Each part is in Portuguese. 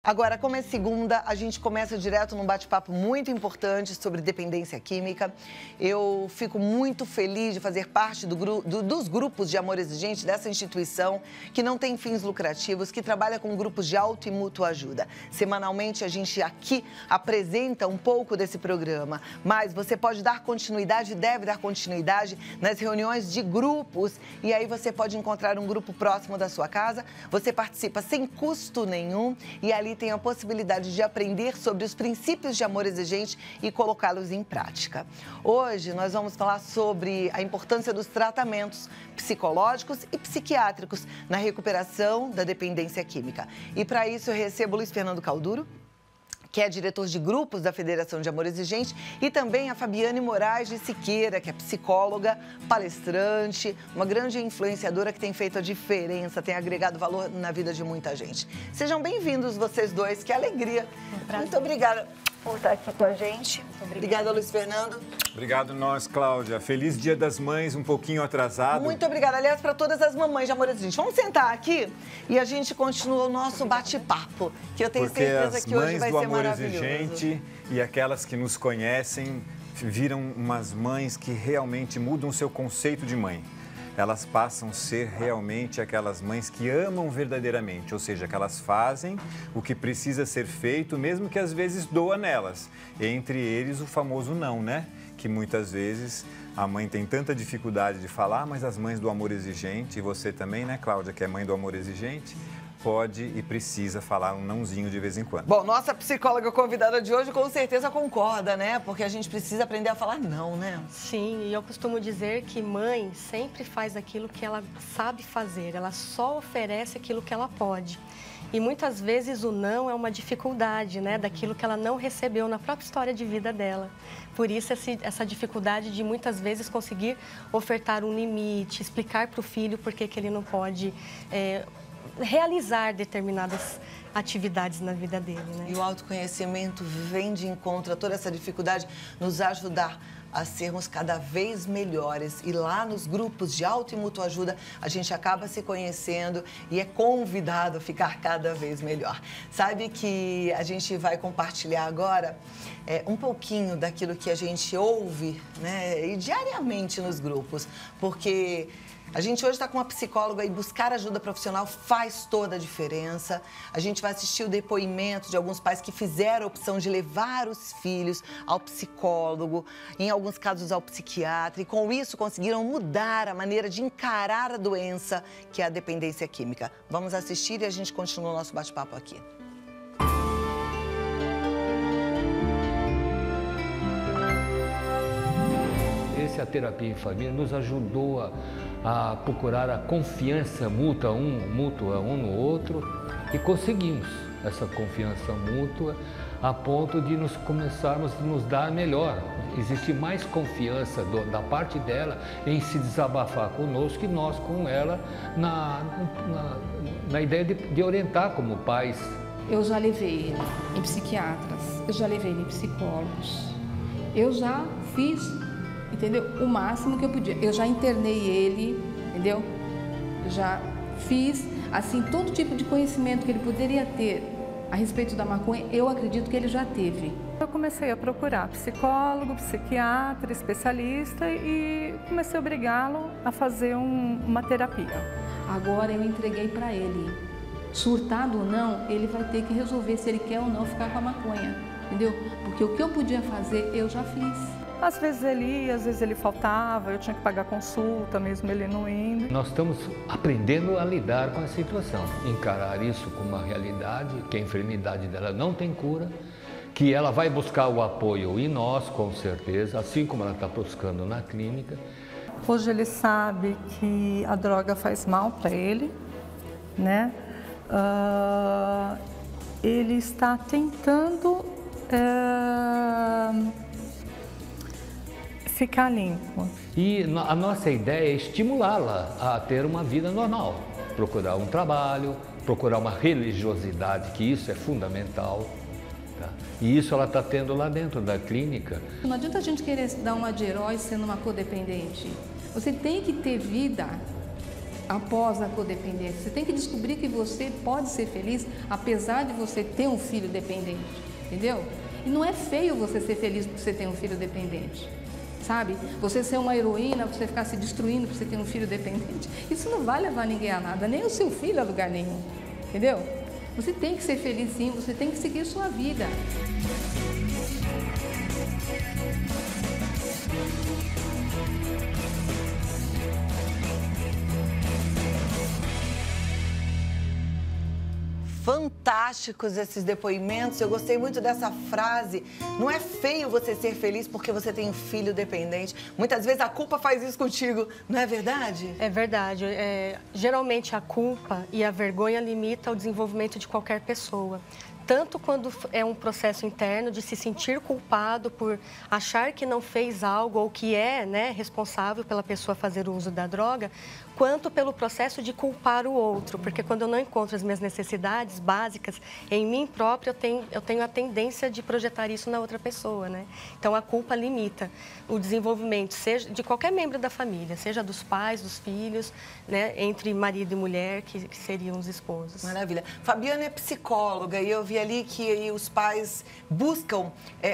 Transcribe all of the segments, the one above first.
Agora, como é segunda, a gente começa direto num bate-papo muito importante sobre dependência química. Eu fico muito feliz de fazer parte dos grupos de amor exigente dessa instituição, que não tem fins lucrativos, que trabalha com grupos de auto e mútua ajuda. Semanalmente, a gente aqui apresenta um pouco desse programa, mas você pode dar continuidade, deve dar continuidade nas reuniões de grupos, e aí você pode encontrar um grupo próximo da sua casa, você participa sem custo nenhum, e ali tem a possibilidade de aprender sobre os princípios de amor exigente e colocá-los em prática. Hoje nós vamos falar sobre a importância dos tratamentos psicológicos e psiquiátricos na recuperação da dependência química. E para isso eu recebo o Luiz Fernando Calduro, que é diretor de grupos da Federação de Amor Exigente, e também a Fabiane Moraes de Siqueira, que é psicóloga, palestrante, uma grande influenciadora que tem feito a diferença, tem agregado valor na vida de muita gente. Sejam bem-vindos vocês dois, que alegria. Muito obrigada por estar aqui com a gente. Obrigada, Luiz Fernando. Obrigado nós, Cláudia. Feliz Dia das Mães, um pouquinho atrasado. Muito obrigada, aliás, para todas as mamães de Amor Exigente. Vamos sentar aqui e a gente continua o nosso bate-papo, que eu tenho certeza que hoje vai ser maravilhoso. Exigente e aquelas que nos conhecem viram umas mães que realmente mudam o seu conceito de mãe. Elas passam a ser realmente aquelas mães que amam verdadeiramente, ou seja, que elas fazem o que precisa ser feito, mesmo que às vezes doa nelas. Entre eles o famoso não, né? Que muitas vezes a mãe tem tanta dificuldade de falar, mas as mães do amor exigente, e você também, né, Cláudia, que é mãe do amor exigente, pode e precisa falar um nãozinho de vez em quando. Bom, nossa psicóloga convidada de hoje com certeza concorda, né? Porque a gente precisa aprender a falar não, né? Sim, e eu costumo dizer que mãe sempre faz aquilo que ela sabe fazer, ela só oferece aquilo que ela pode. E muitas vezes o não é uma dificuldade, né? Daquilo que ela não recebeu na própria história de vida dela. Por isso, essa dificuldade de muitas vezes conseguir ofertar um limite, explicar para o filho por que ele não pode realizar determinadas atividades na vida dele, né? E o autoconhecimento vem de encontro a toda essa dificuldade, nos ajudar a sermos cada vez melhores. E lá nos grupos de auto e mútua ajuda, a gente acaba se conhecendo e é convidado a ficar cada vez melhor. Sabe que a gente vai compartilhar agora um pouquinho daquilo que a gente ouve, né, e diariamente nos grupos, porque a gente hoje está com uma psicóloga e buscar ajuda profissional faz toda a diferença. A gente vai assistir o depoimento de alguns pais que fizeram a opção de levar os filhos ao psicólogo, em alguns casos ao psiquiatra, e com isso conseguiram mudar a maneira de encarar a doença que é a dependência química. Vamos assistir e a gente continua o nosso bate-papo aqui. A terapia em família nos ajudou a procurar a confiança mútua um no outro, e conseguimos essa confiança mútua a ponto de começarmos a nos dar melhor. Existe mais confiança da parte dela em se desabafar conosco que nós com ela na ideia de orientar como pais. Eu já levei ele em psiquiatras, eu já levei ele em psicólogos, eu já fiz, entendeu? O máximo que eu podia. Eu já internei ele, entendeu? Eu já fiz, assim, todo tipo de conhecimento que ele poderia ter a respeito da maconha, eu acredito que ele já teve. Eu comecei a procurar psicólogo, psiquiatra, especialista e comecei a obrigá-lo a fazer uma terapia. Agora eu entreguei para ele. Surtado ou não, ele vai ter que resolver se ele quer ou não ficar com a maconha, entendeu? Porque o que eu podia fazer, eu já fiz. Às vezes ele ia, às vezes ele faltava, eu tinha que pagar consulta, mesmo ele não indo. Nós estamos aprendendo a lidar com a situação, encarar isso como uma realidade, que a enfermidade dela não tem cura, que ela vai buscar o apoio em nós, com certeza, assim como ela está buscando na clínica. Hoje ele sabe que a droga faz mal para ele, né? Ele está tentando ficar limpo. E a nossa ideia é estimulá-la a ter uma vida normal, procurar um trabalho, procurar uma religiosidade, que isso é fundamental. Tá? E isso ela está tendo lá dentro da clínica. Não adianta a gente querer dar uma de herói sendo uma codependente. Você tem que ter vida após a codependência. Você tem que descobrir que você pode ser feliz apesar de você ter um filho dependente, entendeu? E não é feio você ser feliz porque você tem um filho dependente, sabe? Você ser uma heroína, você ficar se destruindo porque você tem um filho dependente. Isso não vai levar ninguém a nada, nem o seu filho a lugar nenhum, entendeu? Você tem que ser feliz sim, você tem que seguir sua vida. Fantásticos esses depoimentos. Eu gostei muito dessa frase. Não é feio você ser feliz porque você tem um filho dependente. Muitas vezes a culpa faz isso contigo, não é verdade? É verdade. Geralmente a culpa e a vergonha limitam o desenvolvimento de qualquer pessoa. Tanto quando é um processo interno de se sentir culpado por achar que não fez algo ou que é, né, responsável pela pessoa fazer o uso da droga, quanto pelo processo de culpar o outro, porque quando eu não encontro as minhas necessidades básicas em mim própria, eu tenho a tendência de projetar isso na outra pessoa, né? Então, a culpa limita o desenvolvimento, seja de qualquer membro da família, seja dos pais, dos filhos, né, entre marido e mulher, que seriam os esposos. Maravilha. Fabiana é psicóloga e eu vi ali que os pais buscam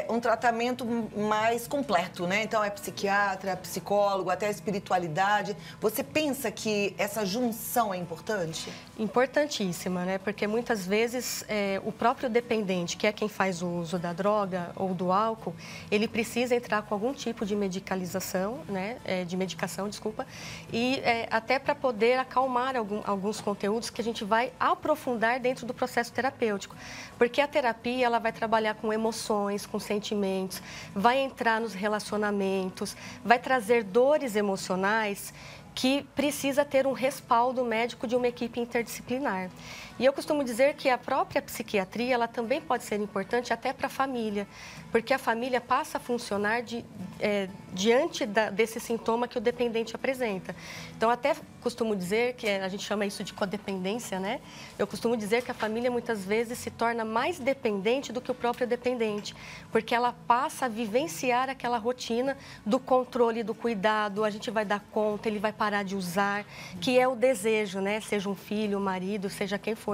um tratamento mais completo, né? Então, é psiquiatra, psicólogo, até a espiritualidade. Você pensa que essa junção é importante? Importantíssima, né? Porque muitas vezes o próprio dependente, que é quem faz o uso da droga ou do álcool, ele precisa entrar com algum tipo de medicalização, né? De medicação, desculpa, e até para poder acalmar alguns conteúdos que a gente vai aprofundar dentro do processo terapêutico. Porque a terapia, ela vai trabalhar com emoções, com sentimentos, vai entrar nos relacionamentos, vai trazer dores emocionais que precisa ter um respaldo médico de uma equipe interdisciplinar. E eu costumo dizer que a própria psiquiatria, ela também pode ser importante até para a família, porque a família passa a funcionar diante desse sintoma que o dependente apresenta. Então, até costumo dizer que a gente chama isso de codependência, né? Eu costumo dizer que a família muitas vezes se torna mais dependente do que o próprio dependente, porque ela passa a vivenciar aquela rotina do controle, do cuidado, a gente vai dar conta, ele vai parar de usar, que é o desejo, né? Seja um filho, um marido, seja quem for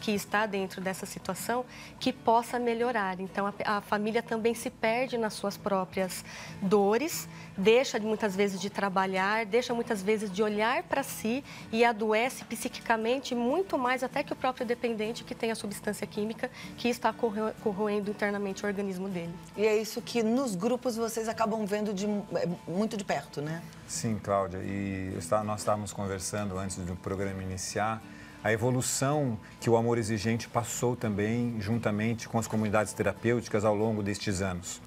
que está dentro dessa situação, que possa melhorar. Então, a família também se perde nas suas próprias dores, deixa muitas vezes de trabalhar, deixa muitas vezes de olhar para si e adoece psiquicamente muito mais até que o próprio dependente que tem a substância química que está corroendo internamente o organismo dele. E é isso que nos grupos vocês acabam vendo muito de perto, né? Sim, Cláudia. E nós estávamos conversando antes do programa iniciar a evolução que o Amor Exigente passou também juntamente com as comunidades terapêuticas ao longo destes anos.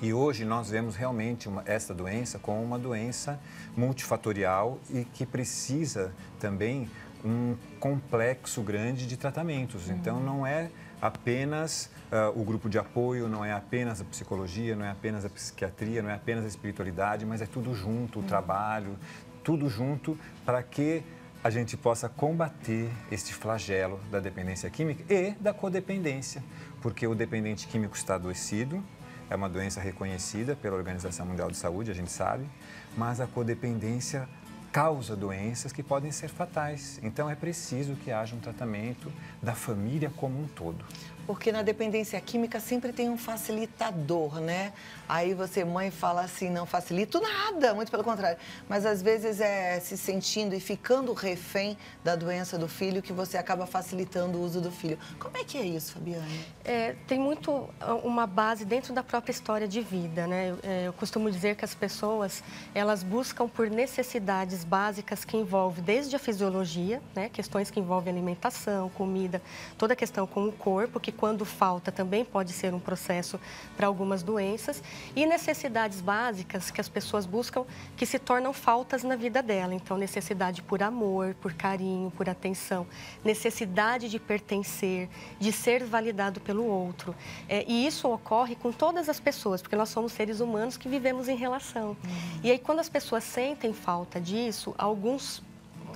E hoje nós vemos realmente essa doença como uma doença multifatorial e que precisa também um complexo grande de tratamentos. Então, não é apenas o grupo de apoio, não é apenas a psicologia, não é apenas a psiquiatria, não é apenas a espiritualidade, mas é tudo junto, o trabalho, tudo junto para que a gente possa combater este flagelo da dependência química e da codependência, porque o dependente químico está adoecido, é uma doença reconhecida pela Organização Mundial de Saúde, a gente sabe, mas a codependência causa doenças que podem ser fatais. Então, é preciso que haja um tratamento da família como um todo. Porque na dependência química sempre tem um facilitador, né? Aí você, mãe, fala assim, não facilito nada, muito pelo contrário. Mas às vezes é se sentindo e ficando refém da doença do filho que você acaba facilitando o uso do filho. Como é que é isso, Fabiane? Tem muito uma base dentro da própria história de vida, né? Eu costumo dizer que as pessoas, elas buscam por necessidades básicas que envolvem desde a fisiologia, né? Questões que envolvem alimentação, comida, toda a questão com o corpo, que quando falta também pode ser um processo para algumas doenças, e necessidades básicas que as pessoas buscam que se tornam faltas na vida dela. Então, necessidade por amor, por carinho, por atenção, necessidade de pertencer, de ser validado pelo outro. E isso ocorre com todas as pessoas, porque nós somos seres humanos que vivemos em relação. E aí, quando as pessoas sentem falta disso, alguns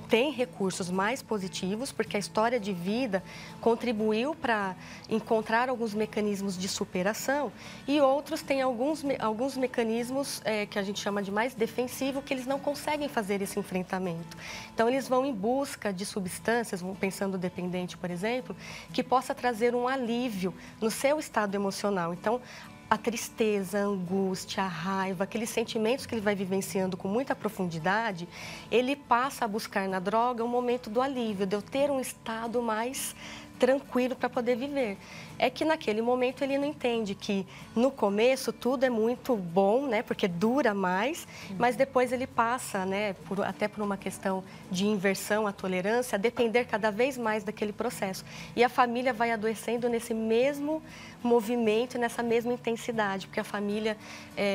tem recursos mais positivos, porque a história de vida contribuiu para encontrar alguns mecanismos de superação, e outros têm alguns mecanismos que a gente chama de mais defensivo, que eles não conseguem fazer esse enfrentamento. Então, eles vão em busca de substâncias, pensando no dependente, por exemplo, que possa trazer um alívio no seu estado emocional. Então, a tristeza, a angústia, a raiva, aqueles sentimentos que ele vai vivenciando com muita profundidade, ele passa a buscar na droga um momento do alívio, de eu ter um estado mais tranquilo para poder viver. É que naquele momento ele não entende que no começo tudo é muito bom, né, porque dura mais, mas depois ele passa, né, até por uma questão de inversão à tolerância, a depender cada vez mais daquele processo. E a família vai adoecendo nesse mesmo movimento, nessa mesma intensidade, porque a família,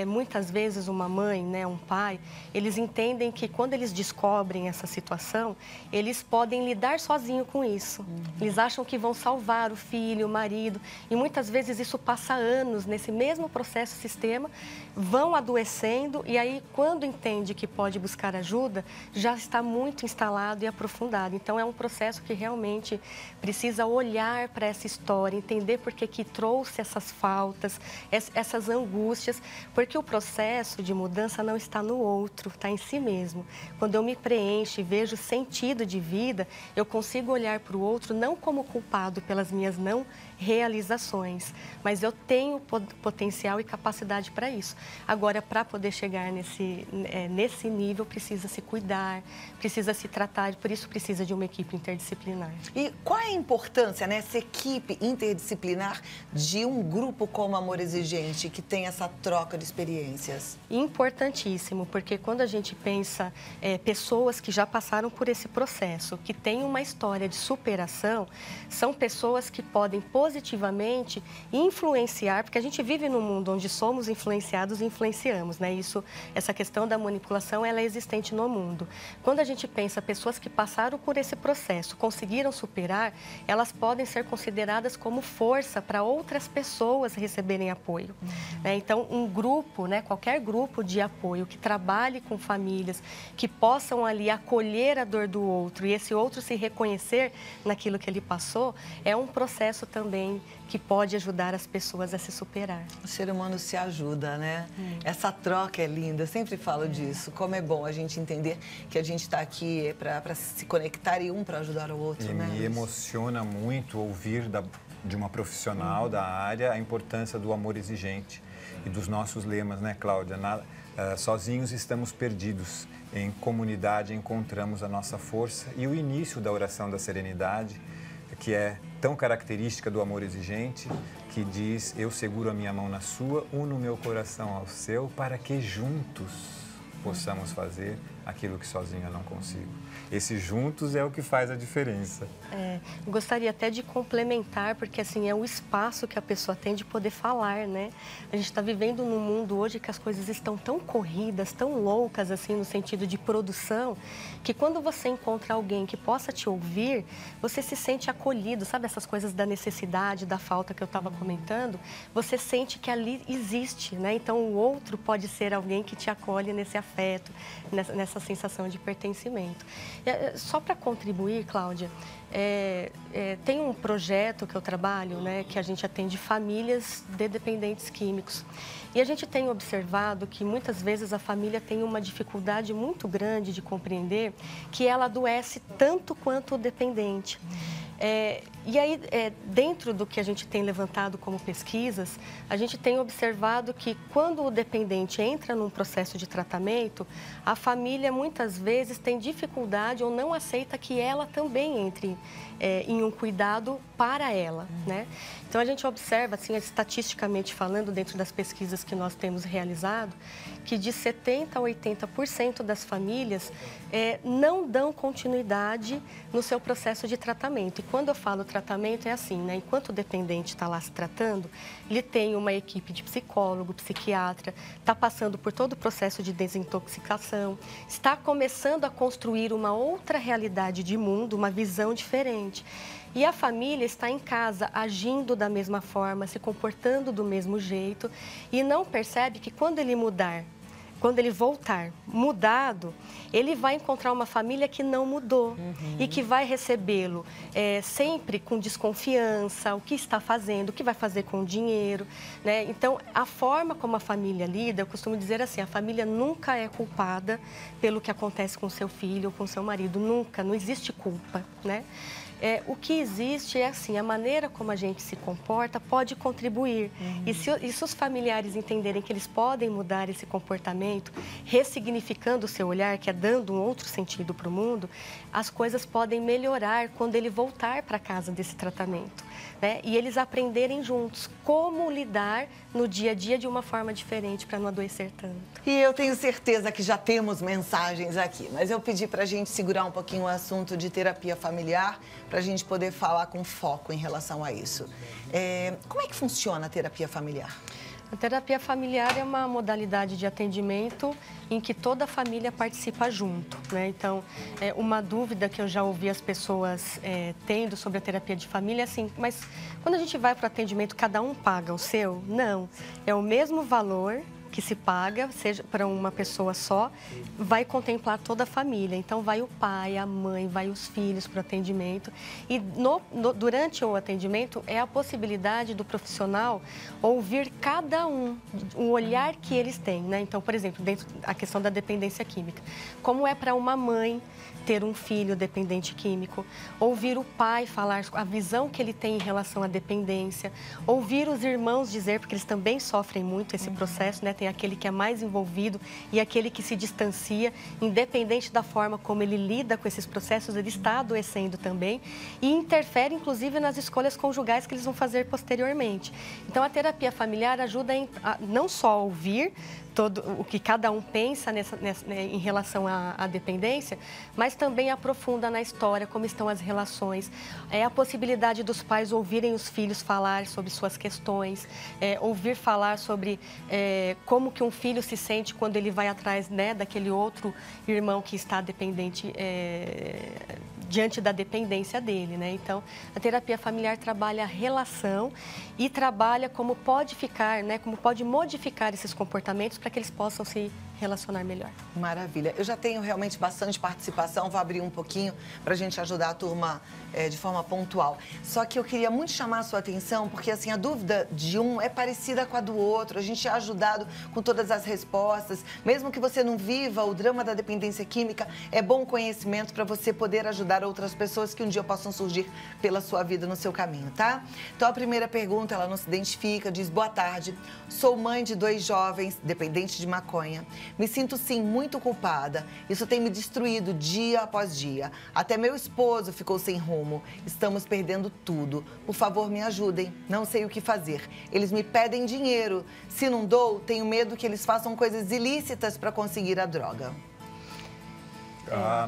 muitas vezes uma mãe, né, um pai, eles entendem que quando eles descobrem essa situação, eles podem lidar sozinho com isso. Eles acham que vão salvar o filho, o marido, e muitas vezes isso passa anos nesse mesmo processo, sistema, vão adoecendo, e aí quando entende que pode buscar ajuda, já está muito instalado e aprofundado. Então é um processo que realmente precisa olhar para essa história, entender por que trouxe essas faltas, essas angústias, porque o processo de mudança não está no outro, está em si mesmo. Quando eu me preencho e vejo sentido de vida, eu consigo olhar para o outro não como culpado pelas minhas não realizações, mas eu tenho potencial e capacidade para isso. Agora, para poder chegar nesse nível, precisa se cuidar, precisa se tratar, e por isso precisa de uma equipe interdisciplinar. E qual é a importância, né, essa equipe interdisciplinar de um grupo como Amor Exigente, que tem essa troca de experiências? Importantíssimo, porque quando a gente pensa pessoas que já passaram por esse processo, que têm uma história de superação, são pessoas que podem positivamente influenciar, porque a gente vive num mundo onde somos influenciados e influenciamos, né? Essa questão da manipulação, ela é existente no mundo. Quando a gente pensa pessoas que passaram por esse processo, conseguiram superar, elas podem ser consideradas como força para outras pessoas receberem apoio. Né? Então, um grupo, né, qualquer grupo de apoio que trabalhe com famílias, que possam ali acolher a dor do outro e esse outro se reconhecer naquilo que ele passou, é um processo também que pode ajudar as pessoas a se superar. O ser humano se ajuda, né? Essa troca é linda, eu sempre falo disso. Como é bom a gente entender que a gente está aqui para se conectar e um para ajudar o outro, né? Me emociona muito ouvir de uma profissional da área a importância do amor exigente e dos nossos lemas, né, Cláudia? Sozinhos estamos perdidos, em comunidade encontramos a nossa força, e o início da oração da serenidade, que é tão característica do amor exigente, que diz: eu seguro a minha mão na sua, uno o meu coração ao seu, para que juntos possamos fazer aquilo que sozinho eu não consigo. Esse juntos é o que faz a diferença. Gostaria até de complementar, porque assim, é o espaço que a pessoa tem de poder falar, né? A gente está vivendo num mundo hoje que as coisas estão tão corridas, tão loucas, assim, no sentido de produção, que quando você encontra alguém que possa te ouvir, você se sente acolhido, sabe essas coisas da necessidade, da falta que eu estava comentando? Você sente que ali existe, né? Então, o outro pode ser alguém que te acolhe nesse afeto, nessa sensação de pertencimento. Só para contribuir, Cláudia, tem um projeto que eu trabalho, né, que a gente atende famílias de dependentes químicos. E a gente tem observado que muitas vezes a família tem uma dificuldade muito grande de compreender que ela adoece tanto quanto o dependente. E aí, dentro do que a gente tem levantado como pesquisas, a gente tem observado que quando o dependente entra num processo de tratamento, a família muitas vezes tem dificuldade ou não aceita que ela também entre em um cuidado para ela, né? Então, a gente observa, assim, estatisticamente falando, dentro das pesquisas que nós temos realizado, que de 70% a 80% das famílias não dão continuidade no seu processo de tratamento. E quando eu falo tratamento, é assim, né? Enquanto o dependente está lá se tratando, ele tem uma equipe de psicólogo, psiquiatra, está passando por todo o processo de desintoxicação, está começando a construir uma outra realidade de mundo, uma visão diferente. E a família está em casa, agindo da mesma forma, se comportando do mesmo jeito e não percebe que quando ele mudar, quando ele voltar mudado, ele vai encontrar uma família que não mudou e que vai recebê-lo sempre com desconfiança, o que está fazendo, o que vai fazer com o dinheiro, né? Então, a forma como a família lida, eu costumo dizer assim, a família nunca é culpada pelo que acontece com seu filho ou com seu marido, nunca, não existe culpa, né? O que existe é assim, a maneira como a gente se comporta pode contribuir. E se os familiares entenderem que eles podem mudar esse comportamento, ressignificando o seu olhar, que é dando um outro sentido para o mundo, as coisas podem melhorar quando ele voltar para casa desse tratamento, né? E eles aprenderem juntos como lidar no dia a dia de uma forma diferente para não adoecer tanto. E eu tenho certeza que já temos mensagens aqui, mas eu pedi para a gente segurar um pouquinho o assunto de terapia familiar, para a gente poder falar com foco em relação a isso. Como é que funciona a terapia familiar? A terapia familiar é uma modalidade de atendimento em que toda a família participa junto, né? Então, uma dúvida que eu já ouvi as pessoas tendo sobre a terapia de família é assim, mas quando a gente vai para o atendimento, cada um paga o seu? Não, é o mesmo valor que se paga, seja para uma pessoa só, vai contemplar toda a família. Então, vai o pai, a mãe, vai os filhos para o atendimento. E durante o atendimento, é a possibilidade do profissional ouvir cada um, o olhar que eles têm, né? Então, por exemplo, dentro da questão da dependência química. Como é para uma mãe ter um filho dependente químico, ouvir o pai falar a visão que ele tem em relação à dependência, ouvir os irmãos dizer, porque eles também sofrem muito esse processo, né? Tem aquele que é mais envolvido e aquele que se distancia, independente da forma como ele lida com esses processos, ele está adoecendo também e interfere, inclusive, nas escolhas conjugais que eles vão fazer posteriormente. Então, a terapia familiar ajuda a não só ouvir todo o que cada um pensa em relação à dependência, mas também aprofunda na história, como estão as relações, a possibilidade dos pais ouvirem os filhos falar sobre suas questões, ouvir falar sobre como que um filho se sente quando ele vai atrás, né, daquele outro irmão que está dependente, diante da dependência dele, né? Então, a terapia familiar trabalha a relação e trabalha como pode ficar, né, como pode modificar esses comportamentos para que eles possam se relacionar melhor. Maravilha. Eu já tenho realmente bastante participação, vou abrir um pouquinho para a gente ajudar a turma de forma pontual. Só que eu queria muito chamar a sua atenção, porque assim, a dúvida de um é parecida com a do outro, a gente é ajudado com todas as respostas. Mesmo que você não viva o drama da dependência química, é bom conhecimento para você poder ajudar outras pessoas que um dia possam surgir pela sua vida, no seu caminho, tá? Então, a primeira pergunta, ela não se identifica, diz: boa tarde, sou mãe de 2 jovens dependentes de maconha. Me sinto, sim, muito culpada. Isso tem me destruído dia após dia. Até meu esposo ficou sem rumo. Estamos perdendo tudo. Por favor, me ajudem. Não sei o que fazer. Eles me pedem dinheiro. Se não dou, tenho medo que eles façam coisas ilícitas para conseguir a droga.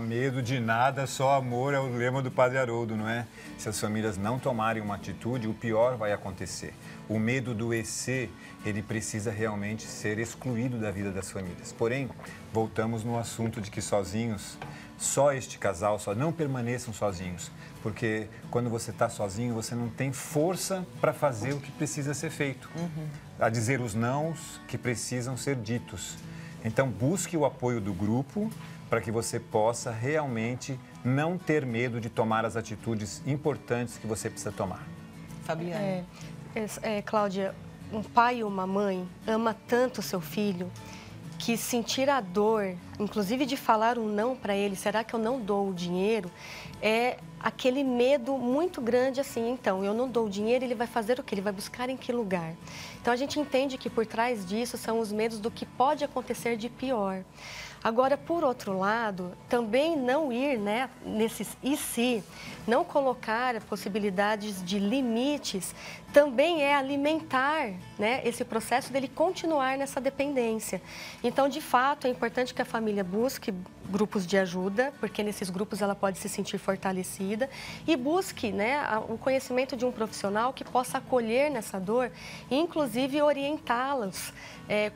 Medo de nada, só amor é o lema do Padre Haroldo, não é? Se as famílias não tomarem uma atitude, o pior vai acontecer. O medo do EC, ele precisa realmente ser excluído da vida das famílias. Porém, voltamos no assunto de que sozinhos, só este casal, só não permaneçam sozinhos. Porque quando você está sozinho, você não tem força para fazer o que precisa ser feito. A dizer os nãos que precisam ser ditos. Então, busque o apoio do grupo, para que você possa realmente não ter medo de tomar as atitudes importantes que você precisa tomar. Fabiana. Cláudia, um pai ou uma mãe ama tanto o seu filho que sentir a dor, inclusive de falar um não para ele, será que eu não dou o dinheiro? É aquele medo muito grande assim, então, eu não dou o dinheiro, ele vai fazer o quê? Ele vai buscar em que lugar? Então, a gente entende que por trás disso são os medos do que pode acontecer de pior. Agora, por outro lado, também não ir, né, nesses e se, não colocar possibilidades de limites, também é alimentar, né, esse processo dele continuar nessa dependência. Então, de fato, é importante que a família busque grupos de ajuda, porque nesses grupos ela pode se sentir fortalecida e busque, né, o conhecimento de um profissional que possa acolher nessa dor e, inclusive, orientá-los.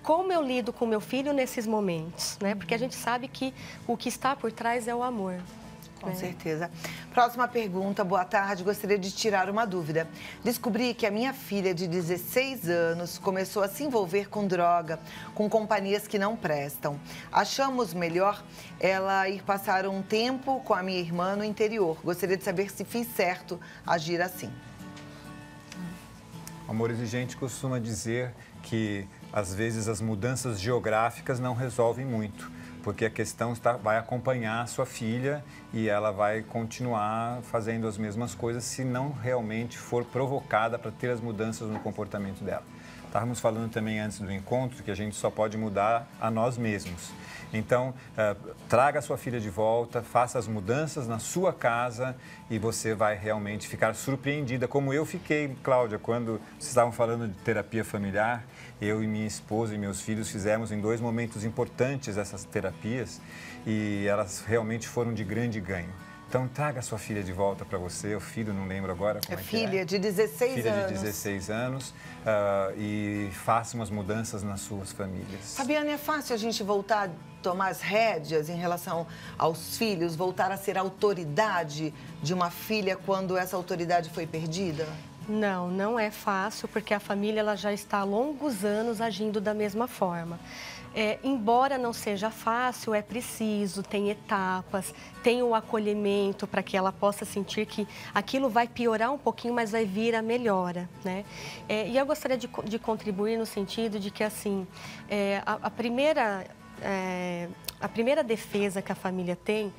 Como eu lido com meu filho nesses momentos, né? Porque a gente sabe que o que está por trás é o amor. Com certeza. Próxima pergunta. Boa tarde. Gostaria de tirar uma dúvida. Descobri que a minha filha de 16 anos começou a se envolver com droga, com companhias que não prestam. Achamos melhor ela ir passar um tempo com a minha irmã no interior. Gostaria de saber se fiz certo agir assim. O Amor Exigente costuma dizer que, às vezes, as mudanças geográficas não resolvem muito, porque a questão vai acompanhar a sua filha e ela vai continuar fazendo as mesmas coisas se não realmente for provocada para ter as mudanças no comportamento dela. Estávamos falando também antes do encontro que a gente só pode mudar a nós mesmos. Então, traga a sua filha de volta, faça as mudanças na sua casa e você vai realmente ficar surpreendida, como eu fiquei, Cláudia, quando vocês estavam falando de terapia familiar. Eu e minha esposa e meus filhos fizemos em 2 momentos importantes essas terapias e elas realmente foram de grande ganho. Então, traga a sua filha de volta para você. O filho, não lembro agora como é que é. Filha de 16 anos. Filha de 16 anos e faça umas mudanças nas suas famílias. Fabiana, é fácil a gente voltar a tomar as rédeas em relação aos filhos, voltar a ser autoridade de uma filha quando essa autoridade foi perdida? Não, não é fácil, porque a família ela já está há longos anos agindo da mesma forma. Embora não seja fácil, é preciso, tem etapas, tem o acolhimento para que ela possa sentir que aquilo vai piorar um pouquinho, mas vai vir a melhora, né? E eu gostaria de contribuir no sentido de que, assim, a primeira defesa que a família tem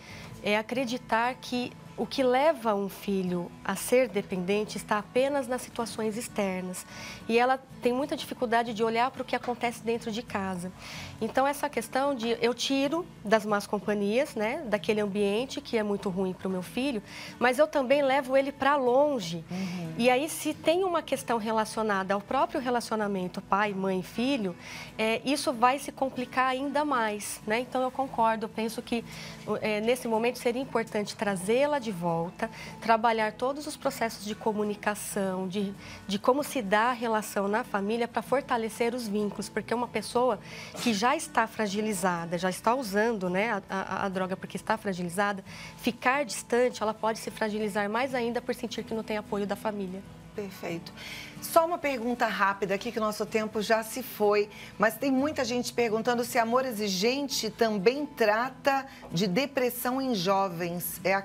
é acreditar que o que leva um filho a ser dependente está apenas nas situações externas. E ela tem muita dificuldade de olhar para o que acontece dentro de casa. Então, essa questão de eu tiro das más companhias, né, daquele ambiente que é muito ruim para o meu filho, mas eu também levo ele para longe. E aí, se tem uma questão relacionada ao próprio relacionamento pai, mãe, filho, isso vai se complicar ainda mais, né? Então, eu concordo, eu penso que nesse momento seria importante trazê-la de volta, trabalhar todos os processos de comunicação, de como se dá a relação na família para fortalecer os vínculos, porque uma pessoa que já está fragilizada, já está usando, né, a droga porque está fragilizada, ficar distante, ela pode se fragilizar mais ainda por sentir que não tem apoio da família. Perfeito. Só uma pergunta rápida aqui, que o nosso tempo já se foi, mas tem muita gente perguntando se Amor Exigente também trata de depressão em jovens. É a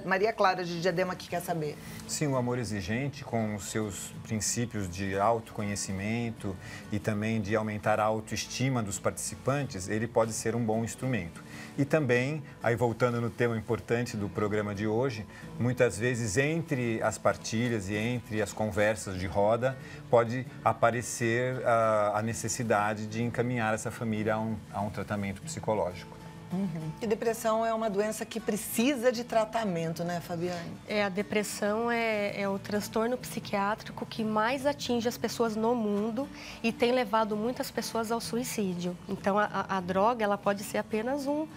Maria Clara de Diadema que quer saber. Sim, o Amor Exigente, com os seus princípios de autoconhecimento e também de aumentar a autoestima dos participantes, ele pode ser um bom instrumento. E também, aí voltando no tema importante do programa de hoje, muitas vezes entre as partilhas e entre as conversas de roda, pode aparecer a necessidade de encaminhar essa família a um tratamento psicológico. E depressão é uma doença que precisa de tratamento, né, Fabiane? A depressão é o transtorno psiquiátrico que mais atinge as pessoas no mundo e tem levado muitas pessoas ao suicídio. Então, a droga ela pode ser apenas um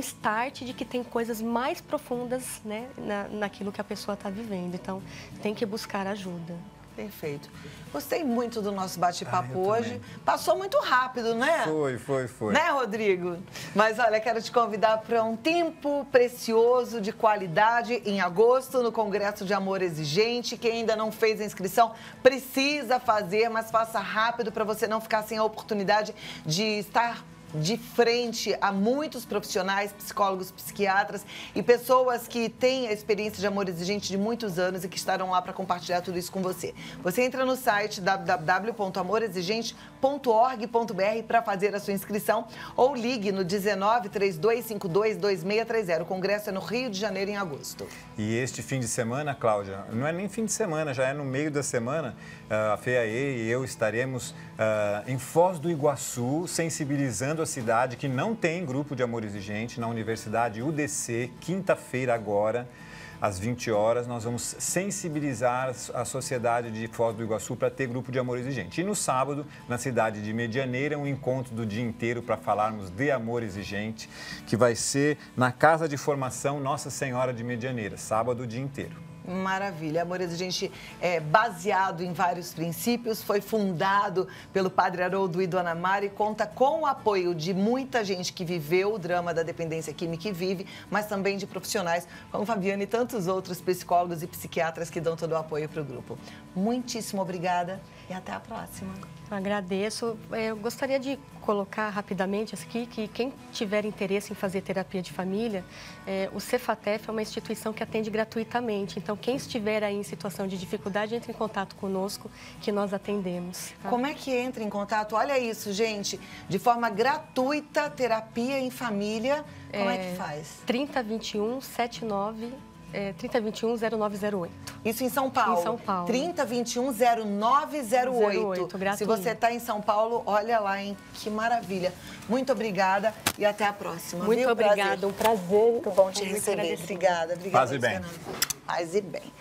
start de que tem coisas mais profundas, né, naquilo que a pessoa está vivendo. Então, tem que buscar ajuda. Perfeito. Gostei muito do nosso bate-papo hoje. Também. Passou muito rápido, né? Foi. Né, Rodrigo? Mas, olha, quero te convidar para um tempo precioso de qualidade em agosto, no Congresso de Amor Exigente. Quem ainda não fez a inscrição, precisa fazer, mas faça rápido para você não ficar sem a oportunidade de estar de frente a muitos profissionais, psicólogos, psiquiatras e pessoas que têm a experiência de Amor Exigente de muitos anos e que estarão lá para compartilhar tudo isso com você. Você entra no site www.amorexigente.org.br para fazer a sua inscrição ou ligue no 19 3252 2630. O congresso é no Rio de Janeiro, em agosto. E este fim de semana, Cláudia, não é nem fim de semana, já é no meio da semana, a FEAE e eu estaremos em Foz do Iguaçu, sensibilizando a cidade que não tem grupo de Amor Exigente na Universidade UDC, quinta-feira agora, às 20 horas, nós vamos sensibilizar a sociedade de Foz do Iguaçu para ter grupo de Amor Exigente. E no sábado, na cidade de Medianeira, um encontro do dia inteiro para falarmos de Amor Exigente, que vai ser na Casa de Formação Nossa Senhora de Medianeira, sábado o dia inteiro. Maravilha. Amor Exigente é baseado em vários princípios, foi fundado pelo Padre Haroldo e Dona Mari, conta com o apoio de muita gente que viveu o drama da dependência química e vive, mas também de profissionais como Fabiana e tantos outros psicólogos e psiquiatras que dão todo o apoio para o grupo. Muitíssimo obrigada e até a próxima. Agradeço. Eu gostaria de colocar rapidamente aqui que quem tiver interesse em fazer terapia de família, o Cefatef é uma instituição que atende gratuitamente. Então, quem estiver aí em situação de dificuldade, entre em contato conosco, que nós atendemos. Tá? Como é que entra em contato? Olha isso, gente. De forma gratuita, terapia em família. Como é que faz? 3021 79 3021-0908. Isso em São Paulo? Em São Paulo. 3021-0908. Gratuito. Se você está em São Paulo, olha lá, hein? Que maravilha. Muito obrigada e até a próxima. Muito obrigada. Um prazer. Muito bom te receber. Obrigada. Paz e bem. Paz e bem.